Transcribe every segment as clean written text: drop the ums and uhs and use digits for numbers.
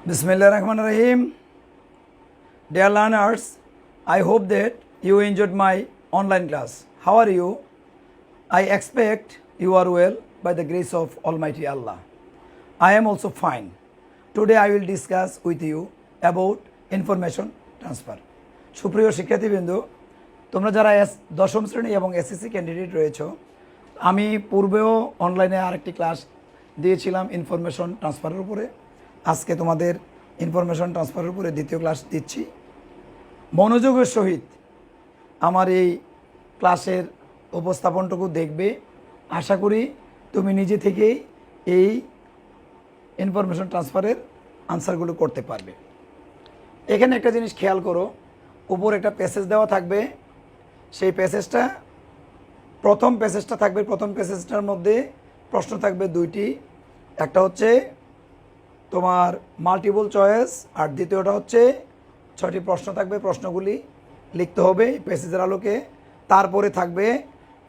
Bismillahirrahmanirrahim. Dear learners, I hope that you enjoyed my online class. How are you? I expect you are well by the grace of Almighty Allah. I am also fine. Today I will discuss with you about information transfer. সুপ্রিয় শিক্ষার্থীবৃন্দ, তোমরা যারা দশম শ্রেণী এবং SSC candidate রয়েছো, আমি পূর্বেও অনলাইনে আরেকটি ক্লাস দিয়েছিলাম ইনফরমেশন ট্রান্সফারের উপরে। আজকে তোমাদের ইনফরমেশন ট্রান্সফারের উপরে দ্বিতীয় ক্লাস দিচ্ছি। মনোযোগের সহিত আমার এই ক্লাসের উপস্থাপনটুকু দেখবে। আশা করি তুমি নিজে থেকেই এই ইনফরমেশন ট্রান্সফারের আনসারগুলো করতে পারবে। এখানে একটা জিনিস খেয়াল করো, উপর একটা প্যাসেজ দেওয়া থাকবে। সেই প্যাসেজটা প্রথম প্যাসেজটার মধ্যে প্রশ্ন থাকবে দুইটি। একটা হচ্ছে তোমার মাল্টিপল চয়েস, আর দ্বিতীয়টা হচ্ছে 6টি প্রশ্ন থাকবে। প্রশ্নগুলি লিখতে হবে প্যাসেজের আলোকে। তারপরে থাকবে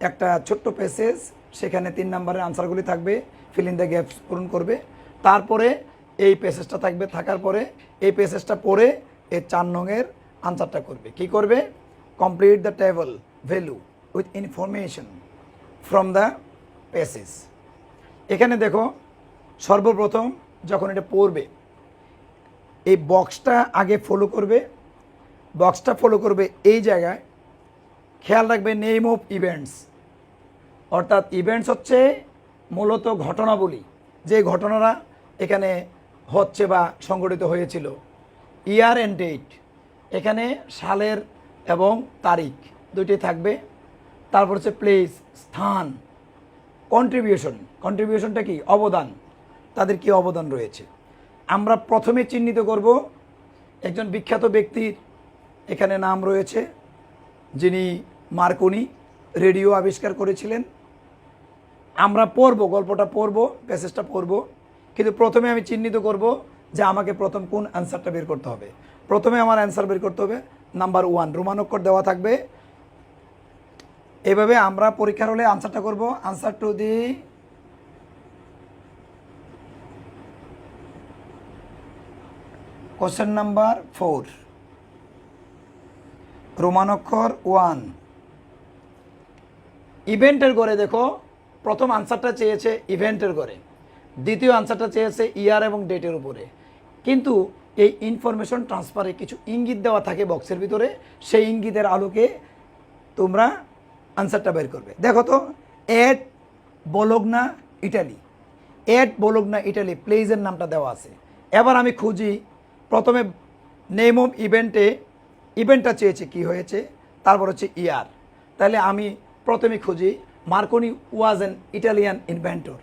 একটা ছোট্ট প্যাসেজ, সেখানে 3 নম্বরের আনসারগুলি থাকবে, ফিল ইন দ্য গ্যাপস পূরণ করবে। তারপরে এই প্যাসেজটা থাকবে, থাকার পরে এই প্যাসেজটা পড়ে এই 4 নংয়ের আনসারটা করবে। কি করবে? Complete the table value with information from the passage. এখানে দেখো, সর্বপ্রথম যখন এটা পড়বে এই বক্সটা আগে ফলো করবে। বক্সটা ফলো করবে এই জায়গায় খেয়াল রাখবে নেম অফ ইভেন্টস, অর্থাৎ ইভেন্টস হচ্ছে মূলত ঘটনাবলী, যে ঘটনারা এখানে হচ্ছে বা সংঘটিত হয়েছিল। ইয়ার অ্যান্ড ডেট, এখানে সালের এবং তারিখ দুটি থাকবে। তারপর হচ্ছে প্লেস, স্থান। কন্ট্রিবিউশনটা কি? অবদান, তাদের কি অবদান রয়েছে। আমরা প্রথমে চিহ্নিত করব একজন বিখ্যাত ব্যক্তির এখানে নাম রয়েছে, যিনি মার্কনি রেডিও আবিষ্কার করেছিলেন। আমরা পড়ব, গল্পটা পড়ব, প্যাসেজটা পড়ব, কিন্তু প্রথমে আমি চিহ্নিত করব যে আমাকে প্রথম কোন অ্যান্সারটা বের করতে হবে। প্রথমে আমার অ্যান্সার বের করতে হবে নাম্বার 1, রোমান অক্ষর দেওয়া থাকবে। এভাবে আমরা পরীক্ষার হলে আনসারটা করব। Answer to the question number 4, Roman অক্ষর 1। ইভেন্টের ঘরে দেখো, প্রথম আনসারটা চেয়েছে ইভেন্টের ঘরে, দ্বিতীয় আনসারটা চেয়েছে ইয়ার এবং ডেটের উপরে। কিন্তু এই ইনফরমেশন ট্রান্সফারে কিছু ইঙ্গিত দেওয়া থাকে বক্সের ভিতরে, সেই ইঙ্গিতের আলোকে তোমরা আনসারটা বের করবে। দেখো তো, এট বলোগনা ইটালি, এট বলোগনা ইটালি প্লেসের নামটা দেওয়া আছে। এবার আমি খুঁজি, প্রথমে নেম অফ ইভেন্টটা চেয়েছে কি হয়েছে, তারপর হচ্ছে ইয়ার। তাহলে আমি প্রথমে খুঁজি Marconi was an Italian inventor.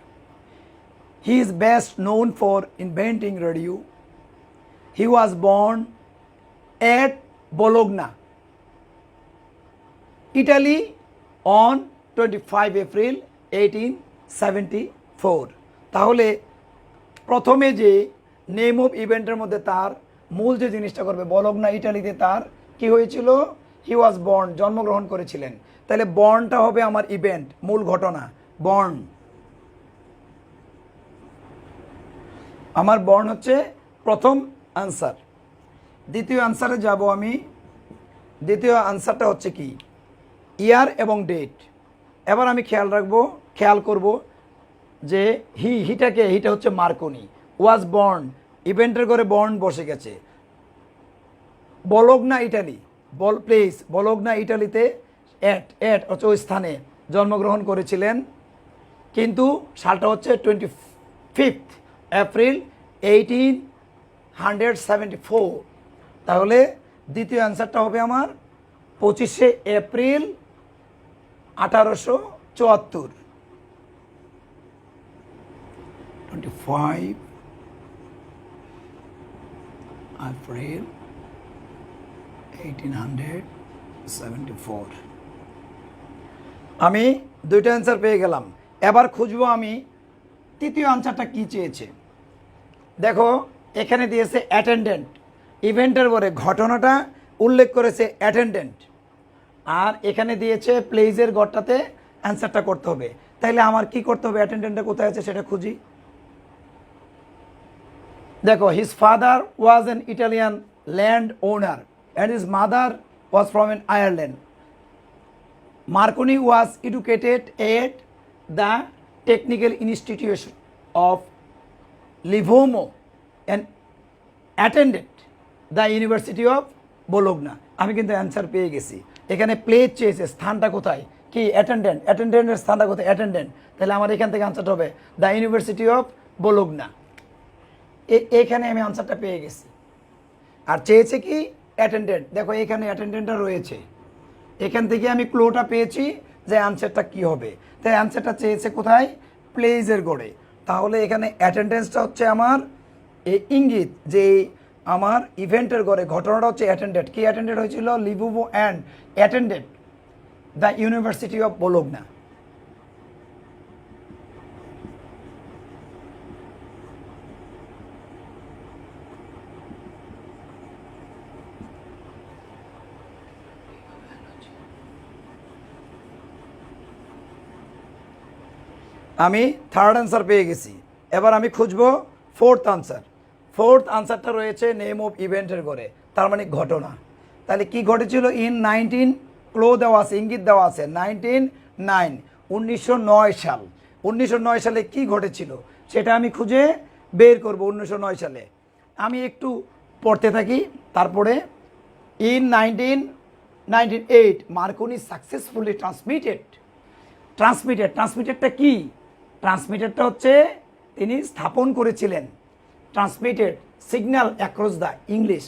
He is best known for inventing radio. He was born at Bologna, Italy on 25 April 1874। তাহলে প্রথমে যে নেম অফ ইভেন্টের মধ্যে তার মূল যে জিনিসটা করবে, বলোগনা ইটালিতে তার কি হয়েছিল? হি ওয়াজ বর্ন, জন্মগ্রহণ করেছিলেন। তাহলে বর্নটা হবে আমার ইভেন্ট, মূল ঘটনা, বর্ন। আমার বর্ন হচ্ছে প্রথম আনসার। দ্বিতীয় আনসারে যাব আমি। দ্বিতীয় আনসারটা হচ্ছে কি? ইয়ার এবং ডেট। এবার আমি খেয়াল করব যে হিটা হচ্ছে মার্কনি। ওয়াজ বর্ন, ইভেন্টের করে বর্ন বসে গেছে। বলোগনা ইটালি, প্লেস বলোগনা ইটালিতে এট হচ্ছে ওই স্থানে জন্মগ্রহণ করেছিলেন, কিন্তু সালটা হচ্ছে 25 এপ্রিল 1874। তাহলে দ্বিতীয় অ্যান্সারটা হবে আমার 25 এপ্রিল 1874। 25 এপ্রিল 1874। আমি দুইটা অ্যান্সার পেয়ে গেলাম। এবার খুঁজবো আমি তৃতীয় আনসারটা কি চেয়েছে। দেখো, এখানে দিয়েছে অ্যাটেন্ডেন্ট, ইভেন্টের পরে ঘটনাটা উল্লেখ করেছে অ্যাটেন্ডেন্ট, আর এখানে দিয়েছে প্লেসের ঘরটাতে অ্যান্সারটা করতে হবে। তাইলে আমার কি করতে হবে? অ্যাটেন্ডেন্টটা কোথায় আছে সেটা খুঁজি। দেখো, his father was an Italian land owner and his mother was from an Ireland. Marconi was educated at the Technical Institution of Livorno and attended the University of Bologna. আমি কিন্তু অ্যান্সার পেয়ে গেছি। এখানে প্লেস চেয়েছে, স্থানটা কোথায়, কি attendant, অ্যাটেন্ডেন্টের স্থানটা কোথায়, অ্যাটেন্ডেন্ট, তাহলে আমার এখান থেকে আনসারটা হবে দ্য ইউনিভার্সিটি অফ বোলোগনা। এখানে আমি আনসারটা পেয়ে গেছি। আর চেয়েছে কি অ্যাটেন্ডেন্ট, দেখো এখানে অ্যাটেন্ডেন্টটা রয়েছে, এখান থেকে আমি ক্লোটা পেয়েছি যে আনসারটা কি হবে। তাই আনসারটা চেয়েছে কোথায়, প্লেজের গড়ে। তাহলে এখানে অ্যাটেন্ডেন্সটা হচ্ছে আমার ইঙ্গিত যে আমার ইভেন্টের গড়ে ঘটনাটা হচ্ছে অ্যাটেন্ডেড। কি অ্যাটেন্ডেড হয়েছিল, লিভুভো and attended the university of Bologna. আমি থার্ড আনসার পেয়ে গেছি। এবার আমি খুঁজবো ফোর্থ আনসার। ফোর্থ আনসারটা রয়েছে নেম অফ ইভেন্টের ঘরে, তার মানে ঘটনা। তাহলে কি ঘটেছিল, ইন 19 ক্লো দেওয়া আছে, ইঙ্গিত দেওয়া আছে 1909, 1909 সাল। 1909 সালে কি ঘটেছিল সেটা আমি খুঁজে বের করব। 1909 সালে আমি একটু পড়তে থাকি। তারপরে ইন 1908 মার্কনি সাকসেসফুলি ট্রান্সমিটেডটা কি, ট্রান্সমিটেডটা হচ্ছে তিনি স্থাপন করেছিলেন, transmitted signal across the English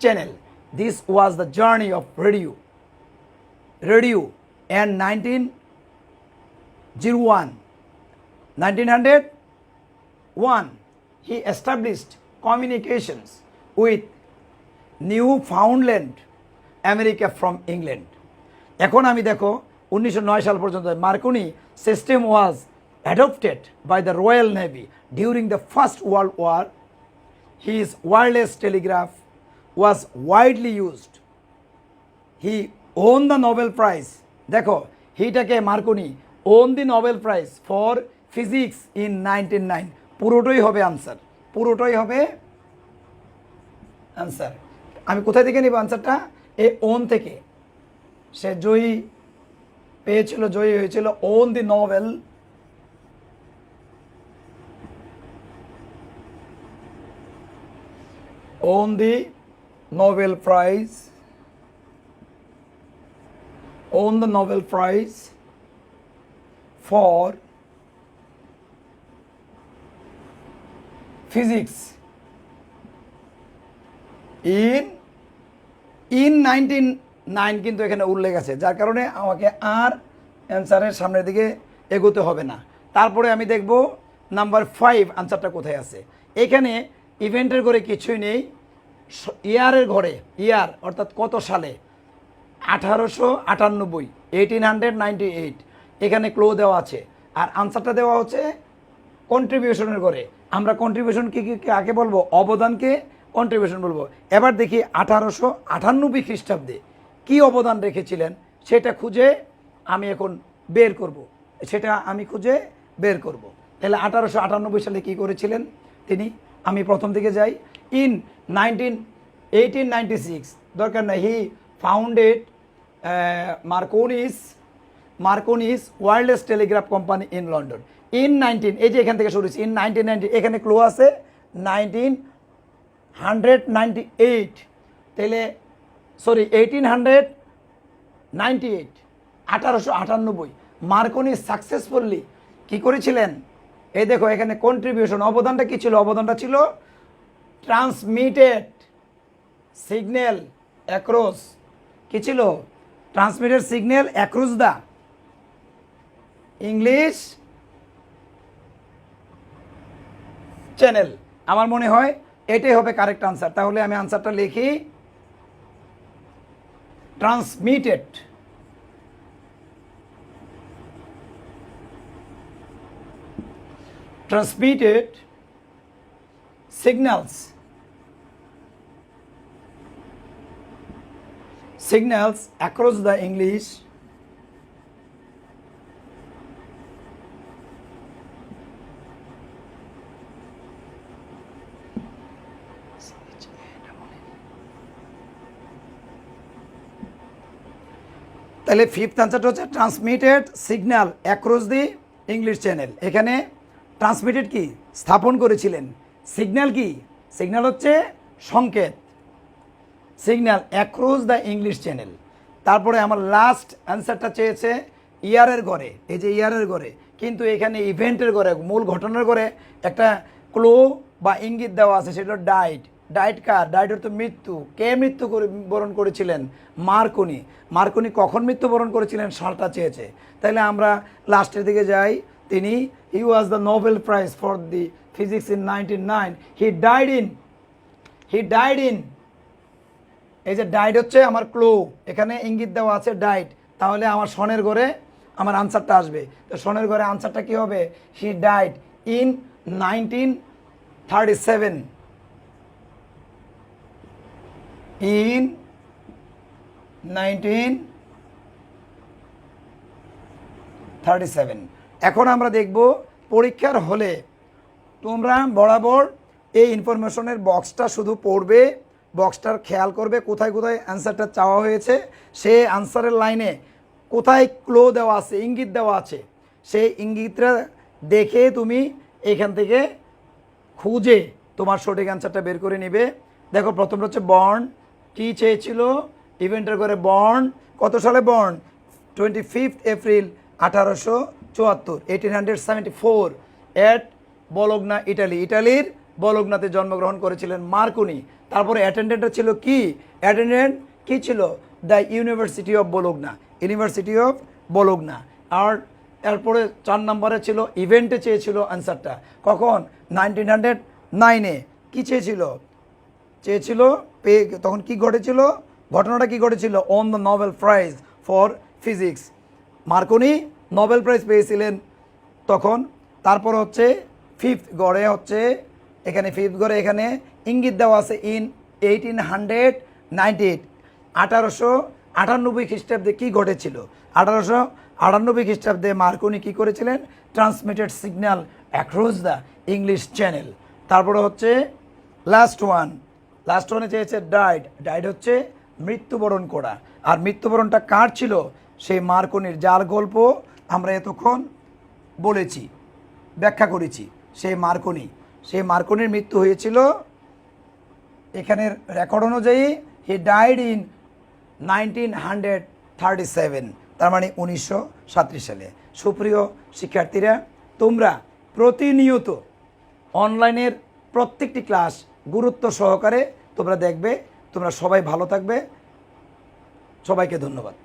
channel. This was the journey of radio and 1901 he established communications with Newfoundland America from England. এখন আমি দেখো 1909 সাল পর্যন্ত Marconi system was adopted by the Royal Navy during the First World War. His wireless telegraph was widely used. He won the Nobel Prize, দেখো হিটাকে Marconi won the Nobel Prize for physics in 1909। পুরোটাই হবে answer, পুরোটাই হবে answer. আমি কোথায় থেকে নিব আনসারটা, এ ওন থেকে। সে জয়ী পেয়েছিল, জয়ী হয়েছিল on the Nobel on the Nobel Prize, on the Nobel Prize for physics in 1909 কিন্তু এখানে উল্লেখ আছে, যার কারণে আমাকে আর অ্যান্সারের সামনের দিকে এগোতে হবে না। তারপরে আমি দেখব নাম্বার 5 আনসারটা কোথায় আছে। এখানে ইভেন্টের ঘরে কিছুই নেই, ইয়ারের ঘরে, ইয়ার অর্থাৎ কত সালে, 1898, 1898 এখানে ক্লো দেওয়া আছে। আর আনসারটা দেওয়া হচ্ছে কন্ট্রিবিউশনের ঘরে। আমরা কন্ট্রিবিউশন কি কাকে বলবো, অবদানকে কন্ট্রিবিউশন বলবো। এবার দেখি 1898 খ্রিস্টাব্দে কী অবদান রেখেছিলেন সেটা খুঁজে আমি এখন বের করব, সেটা আমি খুঁজে বের করব। তাহলে 1898 সালে কি করেছিলেন তিনি, আমি প্রথম দিকে যাই। ইন 1896 দরকার নাই, he founded Marconi's wireless telegraph company in London. In 19, এই যে এখান থেকে শুরু হচ্ছে ইন 1990, এখানে ক্লো আছে 1998, তাহলে সরি 1898, 1898 মার্কনি সাকসেসফুলি কি করেছিলেন। এই দেখো এখানে কন্ট্রিবিউশন, অবদানটা কি ছিল, অবদানটা ছিল ট্রান্সমিটেড সিগন্যাল অ্যাক্রস, কি ছিল, transmitted signal across the English channel. আমার মনে হয় এটাই হবে কারেক্ট আনসার। তাহলে আমি আনসারটা লিখি, transmitted signals across the English তাহলে ফিফথ আনসারটা হচ্ছে transmitted signal across the English channel. এখানে ট্রান্সমিটেড কি স্থাপন করেছিলেন, সিগন্যাল কি, সিগন্যাল হচ্ছে সংকেত, signal across the English channel. তারপরে আমার লাস্ট অ্যান্সারটা চেয়েছে ইয়ারের ঘরে, এই যে ইয়ারের ঘরে, কিন্তু এখানে ইভেন্টের ঘরে, মূল ঘটনার ঘরে একটা ক্লো বা ইঙ্গিত দেওয়া আছে, সেটা ডাইট। ডাইট কার? ডাইট অর্থ মৃত্যু। কে মৃত্যুবরণ করেছিলেন? মার্কনি। মার্কনি কখন মৃত্যুবরণ করেছিলেন সালটা চেয়েছে। তাহলে আমরা লাস্টের দিকে যাই। তিনি he was the Nobel Prize for the physics in 1909। He died in, এই যে ডাইট হচ্ছে আমার ক্লো, এখানে ইঙ্গিত দেওয়া আছে ডাইট, তাহলে আমার সনের ঘরে আমার আনসারটা আসবে। তো সনের ঘরে আনসারটা কি হবে? হি ডাইড ইন 1937, ইন 1937। এখন আমরা দেখব পরীক্ষার হলে তোমরা বরাবর এই ইনফরমেশনের বক্সটা শুধু পড়বে, বক্সটার খেয়াল করবে কোথায় কোথায় অ্যান্সারটা চাওয়া হয়েছে, সেই আনসারের লাইনে কোথায় ক্লো দেওয়া আছে, ইঙ্গিত দেওয়া আছে, সেই ইঙ্গিতটা দেখে তুমি এখান থেকে খুঁজে তোমার সঠিক অ্যান্সারটা বের করে নেবে। দেখো প্রথমটা হচ্ছে বর্ন, কি চেয়েছিল? ইভেন্টের করে বর্ন, কত সালে বর্ন? 25 এপ্রিল 1874, 1874, এট বলোগনা, ইটালি। ইটালির বলোগনাতে জন্মগ্রহণ করেছিলেন মার্কনি। তারপরে অ্যাটেন্ডেন্টটা ছিল কি? অ্যাটেন্ডেন্ট কি ছিল? The university of Bologna, university of Bologna. আর এরপরে 4 নম্বরে ছিল ইভেন্টে চেয়েছিল অ্যান্সারটা, কখন? 1909-এ। কি চেয়েছিল? তখন কি ঘটেছিল, ঘটনাটা কি ঘটেছিল? On the Nobel Prize for physics, Marconi Nobel prize পেয়েছিলেন তখন। তারপর হচ্ছে ফিফথ গড়ে হচ্ছে এখানে, ফিফথ গড়ে এখানে ইঙ্গিত দেওয়া আছে ইন 1898, 1898 খ্রিস্টাব্দে কী ঘটেছিল? 1898 খ্রিস্টাব্দে মার্কনি কী করেছিলেন? Transmitted signal across the English channel. তারপরে হচ্ছে লাস্ট ওয়ানে চেয়েছে ডাইড হচ্ছে মৃত্যুবরণ করা। আর মৃত্যুবরণটা কার ছিল? সেই মার্কনির, যার গল্প আমরা এতক্ষণ বলেছি, ব্যাখ্যা করেছি, সেই মার্কনির মৃত্যু হয়েছিল এখানের রেকর্ড অনুযায়ী হি ডাইড ইন 1937, তার মানে 1937 সালে। সুপ্রিয় শিক্ষার্থীরা, তোমরা প্রতিনিয়ত অনলাইনের প্রত্যেকটি ক্লাস গুরুত্ব সহকারে তোমরা দেখবে। তোমরা সবাই ভালো থাকবে। সবাইকে ধন্যবাদ।